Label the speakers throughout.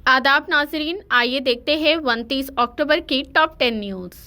Speaker 1: आदाब नाजरीन, आइए देखते हैं 29 अक्टूबर की टॉप 10 न्यूज़।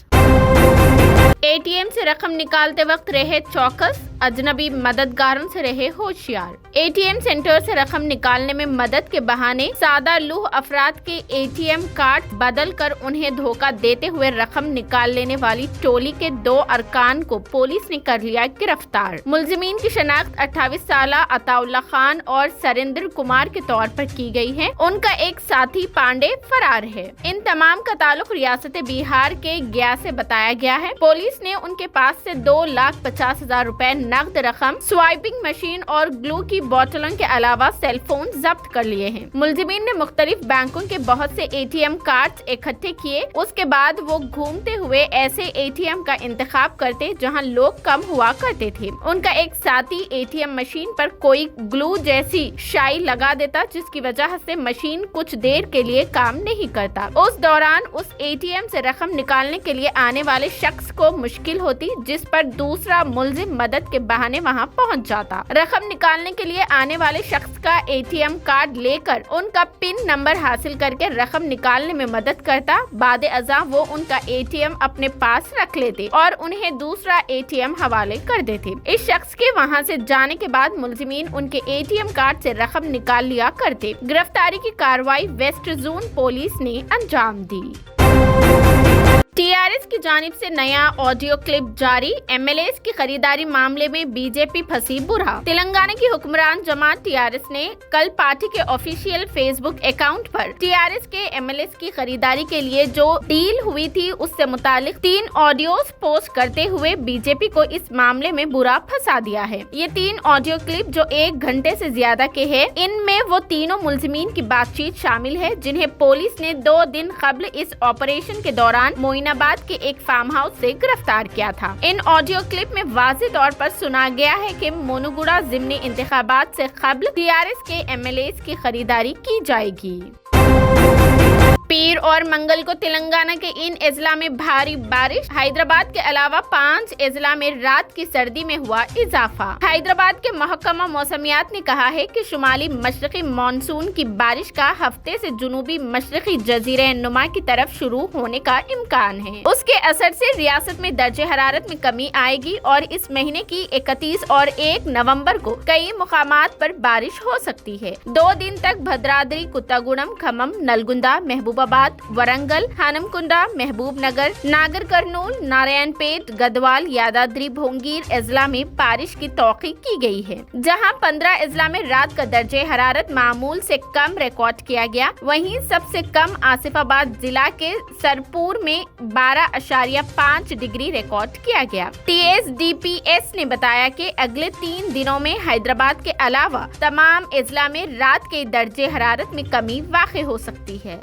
Speaker 1: एटीएम से रकम निकालते वक्त रहे चौकस, अजनबी मददगारों से रहे होशियार। एटीएम सेंटर से रकम निकालने में मदद के बहाने सादा लूह अफराद के एटीएम कार्ड बदल कर उन्हें धोखा देते हुए रकम निकाल लेने वाली टोली के 2 अरकान को पुलिस ने कर लिया गिरफ्तार। मुलजिमीन की शनाख्त 28 साल अताउल्ला खान और सरिंदर कुमार के तौर पर की गई है। उनका एक साथी पांडे फरार है। इन तमाम का ताल्लुक रियासत बिहार के गया से बताया गया है। पुलिस ने उनके पास से 2,50,000 रुपए नकद रकम, स्वाइपिंग मशीन और ग्लू की बोतलों के अलावा सेल फोन जब्त कर लिए हैं। मुलजिमीन ने मुख्तलिफ बैंकों के बहुत से एटीएम कार्ड इकट्ठे किए। उसके बाद वो घूमते हुए ऐसे एटीएम का इंतखाब करते जहां लोग कम हुआ करते थे। उनका एक साथी एटीएम मशीन पर कोई ग्लू जैसी शाई लगा देता, जिसकी वजह से मशीन कुछ देर के लिए काम नहीं करता। उस दौरान उस एटीएम से रकम निकालने के लिए आने वाले शख्स को मुश्किल होती, जिस पर दूसरा मुलजिम मदद के बहाने वहां पहुंच जाता। रकम निकालने के लिए आने वाले शख्स का एटीएम कार्ड लेकर उनका पिन नंबर हासिल करके रकम निकालने में मदद करता। बाद अज़ा वो उनका एटीएम अपने पास रख लेते और उन्हें दूसरा एटीएम हवाले कर देते। इस शख्स के वहां से जाने के बाद मुलजिमीन उनके एटीएम कार्ड से रकम निकाल लिया करते। गिरफ्तारी की कार्रवाई वेस्ट जोन पुलिस ने अंजाम दी। टीआरएस की जानिब से नया ऑडियो क्लिप जारी। एमएलएस की खरीदारी मामले में बीजेपी फंसी बुरा। तेलंगाना की हुक्मरान जमात टीआरएस ने कल पार्टी के ऑफिशियल फेसबुक अकाउंट पर टीआरएस के एमएलएस की खरीदारी के लिए जो डील हुई थी उससे मुतालिक 3 ऑडियोज पोस्ट करते हुए बीजेपी को इस मामले में बुरा फंसा दिया है। ये 3 ऑडियो क्लिप जो 1 घंटे से ज्यादा के हैं, इनमें वो तीनों मुलजिमीन की बातचीत शामिल है जिन्हें पुलिस ने 2 दिन कबल इस ऑपरेशन के दौरान मोइनाबाद के एक फार्म हाउस से गिरफ्तार किया था। इन ऑडियो क्लिप में वाज़ेह तौर पर सुना गया है कि मोनुगुड़ा ज़िमनी इंतखाबात से कबल टीआरएस के एमएलएस की खरीदारी की जाएगी। पीर और मंगल को तेलंगाना के इन अजला में भारी बारिश। हैदराबाद के अलावा 5 अजला में रात की सर्दी में हुआ इजाफा। हैदराबाद के महकमा मौसमियात ने कहा है कि शुमाली मशरकी मानसून की बारिश का हफ्ते से जुनूबी मशरकी जजीरे नुमा की तरफ शुरू होने का इम्कान है। उसके असर से रियासत में दर्जे हरारत में कमी आएगी और इस महीने की 31 और 1 नवंबर को कई मुकामात पर बारिश हो सकती है। 2 दिन तक भद्राद्री, कुत्तागुड़म, खम्मम, नलगुंदा, महबूबाबाद, वरंगल, हानमकुंडा, महबूब नगर, नागर कर्नूल, नारायणपेट, गदवाल, यादाद्री भोंगीर अजला में बारिश की तौक़ी की गई है, जहां 15 अजला में रात का दर्जे हरारत मामूल से कम रिकॉर्ड किया गया। वहीं सबसे कम आसिफाबाद जिला के सरपुर में 12.5 डिग्री रिकॉर्ड किया गया। TSDPS ने बताया कि अगले 3 दिनों में हैदराबाद के अलावा तमाम अजला में रात के दर्जे हरारत में कमी वाक़ई हो सकती है।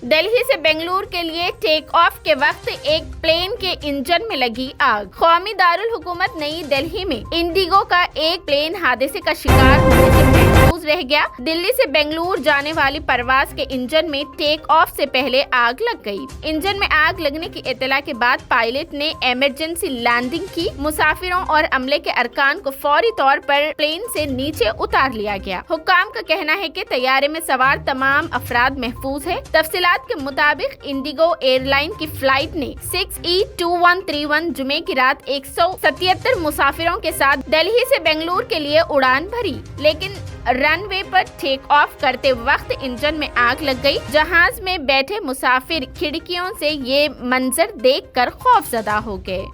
Speaker 1: दिल्ली से बेंगलुरु के लिए टेक ऑफ के वक्त एक प्लेन के इंजन में लगी आग। कौमी दारुल हुकूमत नई दिल्ली में इंडिगो का एक प्लेन हादसे का शिकार होने से महफूज रह गया। दिल्ली से बेंगलुरु जाने वाली परवाज के इंजन में टेक ऑफ से पहले आग लग गई। इंजन में आग लगने की इत्तला के बाद पायलट ने इमरजेंसी लैंडिंग की। मुसाफिरों और अमले के अरकान को फौरी तौर पर प्लेन से नीचे उतार लिया गया। हुक्काम का कहना है कि तैयारे में सवार तमाम अफराद महफूज है। तफसीलात के मुताबिक इंडिगो एयरलाइन की फ्लाइट ने 6E2131 जुमे की रात 177 मुसाफिरों के साथ दिल्ली से बेंगलुरु के लिए उड़ान भरी, लेकिन रनवे पर टेक ऑफ करते वक्त इंजन में आग लग गई। जहाज में बैठे मुसाफिर खिड़कियों से ये मंजर देखकर खौफजदा हो गए।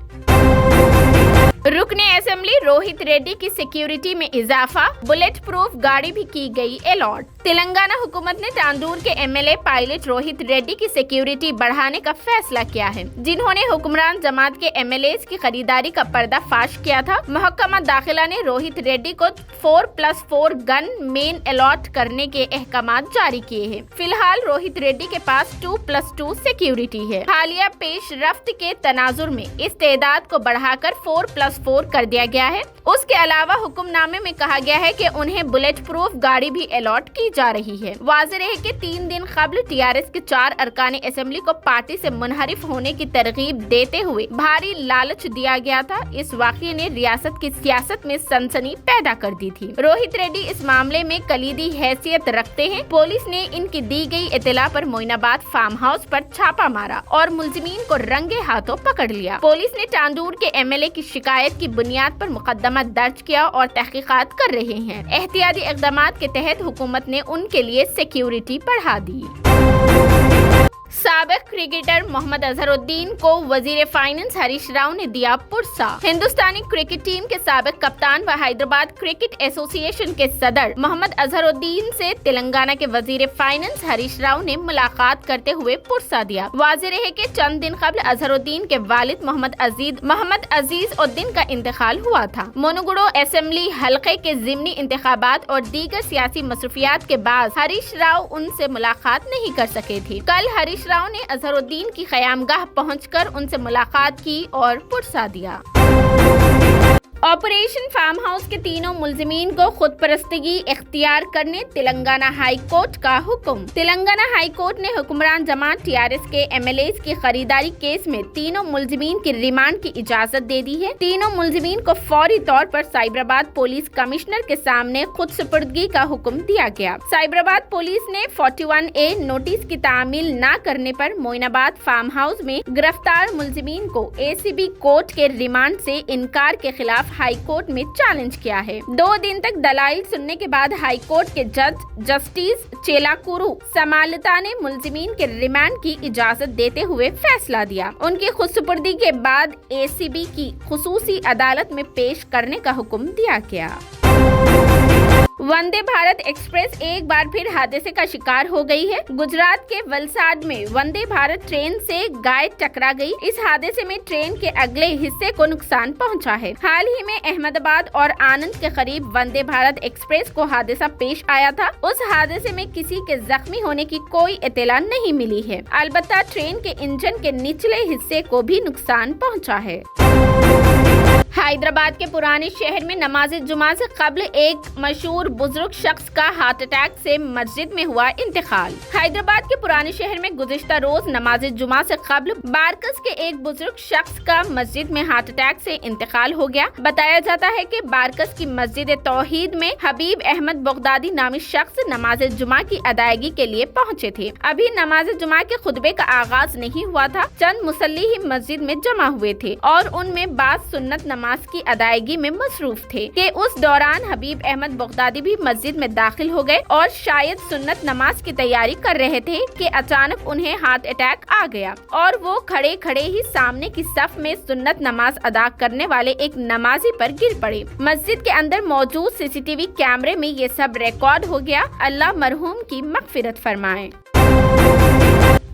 Speaker 1: रुकने असेंबली रोहित रेड्डी की सिक्योरिटी में इजाफा। बुलेट प्रूफ गाड़ी भी की गई अलॉट। तेलंगाना हुकूमत ने तांदूर के एमएलए पायलट रोहित रेड्डी की सिक्योरिटी बढ़ाने का फैसला किया है, जिन्होंने हुक्मरान जमात के एमएलएस की खरीदारी का पर्दाफाश किया था। महकमा दाखिला ने रोहित रेड्डी को 4+4 गन मेन अलॉट करने के अहकाम जारी किए हैं। फिलहाल रोहित रेड्डी के पास 2+2 सिक्योरिटी है। हालिया पेश रफ्त के तनाजुर में इस तादाद को बढ़ाकर 4+4 +4 कर दिया गया है। उसके अलावा हुक्मनामे में कहा गया है कि उन्हें बुलेट प्रूफ गाड़ी भी अलॉट की जा रही है। वाज़ेह रहे कि 3 दिन कबल टीआरएस के 4 अरकान असेंबली को पार्टी से मुनहरिफ होने की तरगीब देते हुए भारी लालच दिया गया था। इस वाक़ये ने रियासत की सियासत में सनसनी पैदा कर दी थी। रोहित रेड्डी इस मामले में कलीदी हैसियत रखते हैं। पुलिस ने इनकी दी गई इत्तला पर मोइनाबाद फार्म हाउस पर छापा मारा और मुलजिमीन को रंगे हाथों पकड़ लिया। पुलिस ने टांडूर के एमएलए की शिकायत की बुनियाद पर मुकदमा दर्ज किया और तहकीकात कर रहे हैं। एहतियाती इक़दामात के तहत हुकूमत ने उनके लिए सिक्योरिटी बढ़ा दी। साबिक क्रिकेटर मोहम्मद अजहरुद्दीन को वजीर फाइनेंस हरीश राव ने दिया पुरसा। हिंदुस्तानी क्रिकेट टीम के साबिक कप्तान व हैदराबाद क्रिकेट एसोसिएशन के सदर मोहम्मद अजहरुद्दीन से तेलंगाना के वजीर फाइनेंस हरीश राव ने मुलाकात करते हुए पुरसा दिया। वाज़ेह रहे कि चंद दिन कबल अजहरुद्दीन के वालिद मोहम्मद अजीज उद्दीन का इंतकाल हुआ था। मोनुगुडो असेंबली हलके के ज़िमनी इंतखाबात और दीगर सियासी मसरूफियात के बाद हरीश राव उनसे मुलाकात नहीं कर सके थे। कल हरीश राव ने अजहरुद्दीन की क़यामगाह पहुंचकर उनसे मुलाकात की और पुरसा दिया। ऑपरेशन फार्म हाउस के तीनों मुलजिमीन को खुदपरस्तगी इख्तियार करने तेलंगाना हाई कोर्ट का हुक्म। तेलंगाना हाई कोर्ट ने हुक्मरान जमात टीआरएस के एमएलएज की खरीदारी केस में तीनों मुलजिमीन की रिमांड की इजाजत दे दी है। तीनों मुलजिमीन को फौरी तौर पर साइबराबाद पुलिस कमिश्नर के सामने खुद सुपुर्दगी का हुक्म दिया गया। साइबराबाद पुलिस ने 41A नोटिस की तामील न करने पर मोइनाबाद फार्म हाउस में गिरफ्तार मुलजिमीन को एसीबी कोर्ट के रिमांड से इनकार के खिलाफ हाई कोर्ट में चैलेंज किया है। 2 दिन तक दलाइल सुनने के बाद हाई कोर्ट के जज जस्टिस चेलाकुरु समालता ने मुलजिमीन के रिमांड की इजाजत देते हुए फैसला दिया। उनकी खुदसुपुर्दी के बाद एसीबी की खुसूसी अदालत में पेश करने का हुक्म दिया गया। वंदे भारत एक्सप्रेस एक बार फिर हादसे का शिकार हो गई है। गुजरात के वलसाड में वंदे भारत ट्रेन से गाय टकरा गई। इस हादसे में ट्रेन के अगले हिस्से को नुकसान पहुंचा है। हाल ही में अहमदाबाद और आनंद के करीब वंदे भारत एक्सप्रेस को हादसा पेश आया था। उस हादसे में किसी के जख्मी होने की कोई इत्तला नहीं मिली है। अलबत्ता ट्रेन के इंजन के निचले हिस्से को भी नुकसान पहुंचा है। हैदराबाद के पुराने शहर में नमाज जुमा से कबल एक मशहूर बुजुर्ग शख्स का हार्ट अटैक से मस्जिद में हुआ इंतकाल। हैदराबाद के पुराने शहर में गुज़िश्ता रोज नमाज जुमा से कबल बारकस के एक बुजुर्ग शख्स का मस्जिद में हार्ट अटैक से इंतकाल हो गया। बताया जाता है कि बारकस की मस्जिद तौहीद में हबीब अहमद बगदादी नामी शख्स नमाज जुमा की अदायगी के लिए पहुँचे थे। अभी नमाज जुमा के खुतबे का आगाज नहीं हुआ था। चंद मुसल्ली ही मस्जिद में जमा हुए थे और उनमें बाज़ सुन्नत नमाज की अदायगी में मसरूफ थे कि उस दौरान हबीब अहमद बगदादी भी मस्जिद में दाखिल हो गए और शायद सुन्नत नमाज की तैयारी कर रहे थे कि अचानक उन्हें हार्ट अटैक आ गया और वो खड़े खड़े ही सामने की सफ में सुन्नत नमाज अदा करने वाले एक नमाजी पर गिर पड़े। मस्जिद के अंदर मौजूद सीसीटीवी कैमरे में ये सब रिकॉर्ड हो गया। अल्लाह मरहूम की मगफिरत फरमाए।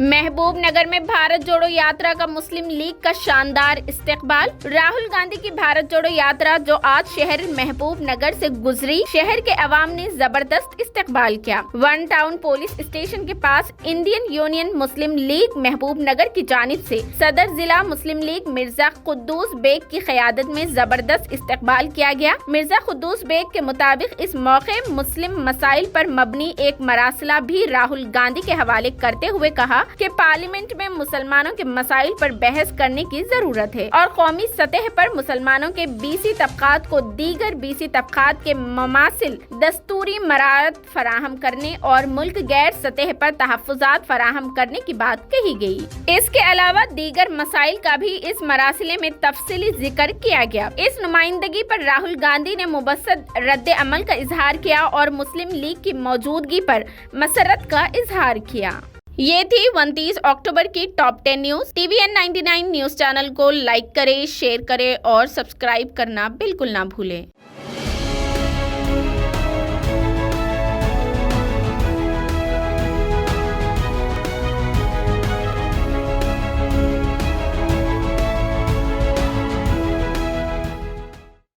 Speaker 1: महबूब नगर में भारत जोड़ो यात्रा का मुस्लिम लीग का शानदार इस्तकबाल। राहुल गांधी की भारत जोड़ो यात्रा जो आज शहर महबूब नगर से गुजरी, शहर के अवाम ने जबरदस्त इस्तकबाल किया। वन टाउन पुलिस स्टेशन के पास इंडियन यूनियन मुस्लिम लीग महबूब नगर की जानिब से सदर जिला मुस्लिम लीग मिर्जा कुद्दूस बेग की क़यादत में जबरदस्त इस्तकबाल किया गया। मिर्जा कुद्दूस बेग के मुताबिक इस मौके मुस्लिम मसाइल पर मबनी एक मरासला भी राहुल गांधी के हवाले करते हुए कहा कि पार्लियामेंट में मुसलमानों के मसाइल पर बहस करने की जरूरत है और कौमी सतह पर मुसलमानों के बीसी तबकात को दीगर बीसी तबकात के ममासिल दस्तूरी मराहत फराहम करने और मुल्क गैर सतह पर तहफ़्फ़ुज़ात फराहम करने की बात कही गई। इसके अलावा दीगर मसाइल का भी इस मरासिले में तफसीली जिक्र किया गया। इस नुमाइंदगी पर राहुल गांधी ने मुबस्सत रद्द अमल का इजहार किया और मुस्लिम लीग की मौजूदगी पर मसरत का इजहार किया। ये थी 29 अक्टूबर की top 10 news. TVN 99 news channel को लाइक करें, शेयर करें और सब्सक्राइब करना बिल्कुल ना भूलें।